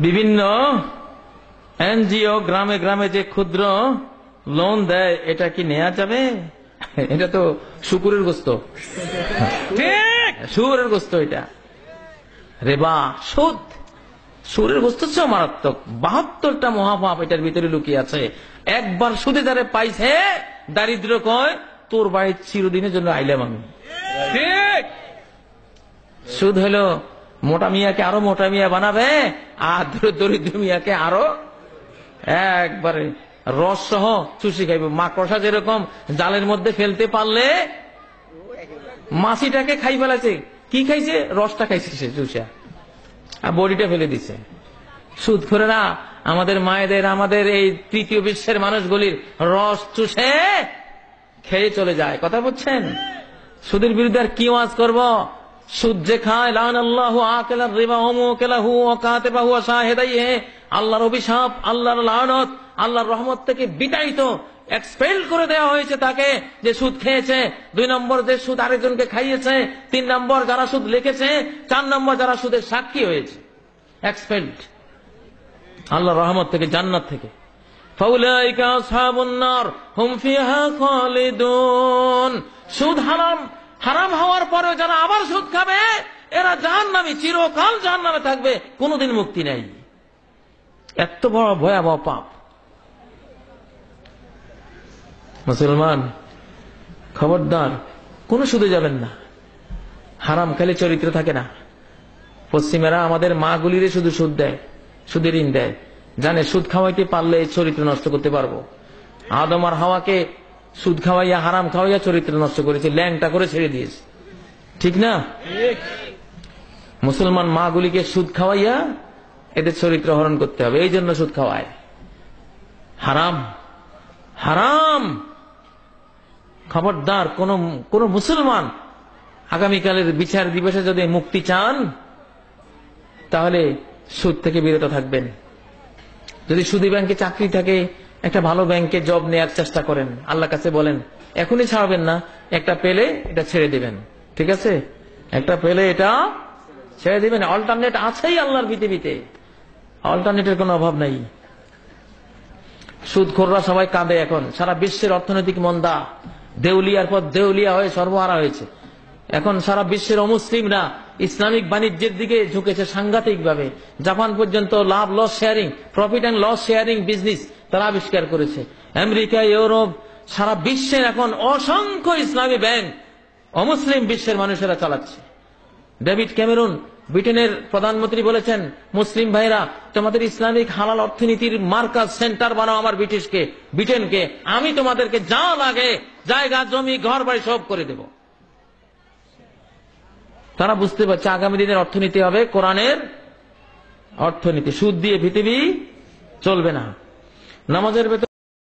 বিভিন্ন এনজিও গ্রামে গ্রামে যে ক্ষুদ্র লোন দেয়, এটা কি নেওয়া যাবে? এটা তো শুকুরের গোস্ত, ঠিক শুকুরের গোস্ত। এটা রেবা, সুদ, সুরের গোস্ত চেয়ে মারাত্মক। 72টা মহাপাপ এটার ভিতরে লুকিয়ে আছে। একবার সুদে যারে পাইছে, দারিদ্র কয় তোর বাড়ি চিরদিনের জন্য আইলাম আমি। ঠিক, সুদ হলো মোটা মিয়াকে আরো মোটা মিয়া বানাবে, আর দরিদ্র মিয়াকে আরো একবারে রস সহ চুষি খাইবে। মাকড়সা যেরকম জালের মধ্যে ফেলতে পারলে মাছিটাকে খাই ফেলাছে, কি খাইছে? রসটা খাইছে সে চুষা, আর বডিটা ফেলে দিছে। সুদখোরেরা আমাদের মায়েদের, আমাদের এই তৃতীয় বিশ্বের মানুষগুলির রস চুষে খেয়ে চলে যায়। কথা বলছেন? সুদের বিরুদ্ধে আর কি ওয়াজ করব? সুদ যে খায়, লানাল্লাহু আকিলার রিবা ওয়া মুকিলাহু ওয়া কাতিবাহু ওয়া শাহিদাইহি, আল্লাহর অভিশাপ, আল্লাহর লানত, আল্লাহর রহমত থেকে বিতাড়িত, এক্সপেল করে দেওয়া হয়েছে তাকে, যে সুদ খেয়েছে। 2 নম্বর, যে সুদ আরেকজনকে খাইয়েছে। 3 নম্বর, যারা সুদ লিখেছে। 4 নম্বর, যারা সুদের সাক্ষী হয়েছে। এক্সপেলড আল্লাহর রহমত থেকে, জান্নাত থেকে। ফাউলাইকা আসহাবুন নার হুম ফিহা খালিদুন। সুদ হারাম, হারাম হওয়ার পরেও যারা আবার সুদ খাবে, এরা জাহান্নামী, চিরকাল জাহান্নামে থাকবে, কোনোদিন মুক্তি নেই। এত বড় ভয়াবহ পাপ। মুসলমান খবরদার, কোন সুদে যাবেন না। হারাম খেলে চরিত্র থাকে না। পশ্চিমেরা আমাদের মা গুলিরে শুধু সুদ দেয়, সুদের ঋণ দেয়, জানে সুদ খাওয়াইতে পারলে চরিত্র নষ্ট করতে পারবো। আদম আর হাওয়াকে সুদ খাওয়াইয়া, হারাম খাওয়াইয়া চরিত্র নষ্ট করেছে, ল্যাংটা করে ছেড়ে দিয়েছে। ঠিক না? মুসলমান মা গুলিকে সুদ খাওয়াইয়া এদের চরিত্র হরণ করতে হবে, এই জন্য সুদ খাওয়ায়। হারাম, হারাম। খবরদার, কোন মুসলমান আগামীকালের বিচার দিবসে যদি মুক্তি চান, তাহলে সুদ থেকে বিরত থাকবেন। যদি সুদী ব্যাংকে চাকরি থাকে, একটা ভালো ব্যাংকে জব নেওয়ার চেষ্টা করেন। আল্লাহর কাছে বলেন, এখনই ছাড়বেন না, একটা পেলে এটা ছেড়ে দিবেন। ঠিক আছে? একটা পেলে এটা ছেড়ে দিবেন। অল্টারনেট আছেই আল্লাহর পৃথিবীতে, অল্টারনেটের কোনো অভাব নাই। সুদখোররা সবাই কাঁদে এখন। সারা বিশ্বের অর্থনৈতিক মন্দা, দেউলিয়ার পর দেউলিয়া হয়ে সর্বহারা হয়েছে। এখন সারা বিশ্বের অমুসলিমরা ইসলামিক বাণিজ্যের দিকে ঝুঁকেছে সাংঘাতিক ভাবে। জাপান পর্যন্ত লাভ loss sharing, profit and loss sharing business তারা আবিষ্কার করেছে। আমেরিকা, ইউরোপ, সারা বিশ্বের এখন অসংখ্য ইসলামী ব্যাংক অমুসলিম বিশ্বের মানুষেরা চালাচ্ছে। ডেভিড ক্যামেরুন, ব্রিটেনের প্রধানমন্ত্রী, বলেছেন, মুসলিম ভাইরা, তোমাদের ইসলামিক হালাল অর্থনীতির মার্কাজ সেন্টার বানাও আমার ব্রিটেনকে, আমি তোমাদেরকে যা লাগে জায়গা, জমি, ঘর বাড়ি সব করে দেব। তারা বুঝতে পারছে আগামী দিনের অর্থনীতি হবে কোরআনের অর্থনীতি। সুদ দিয়ে পৃথিবী চলবে না। নামাজের ভেতর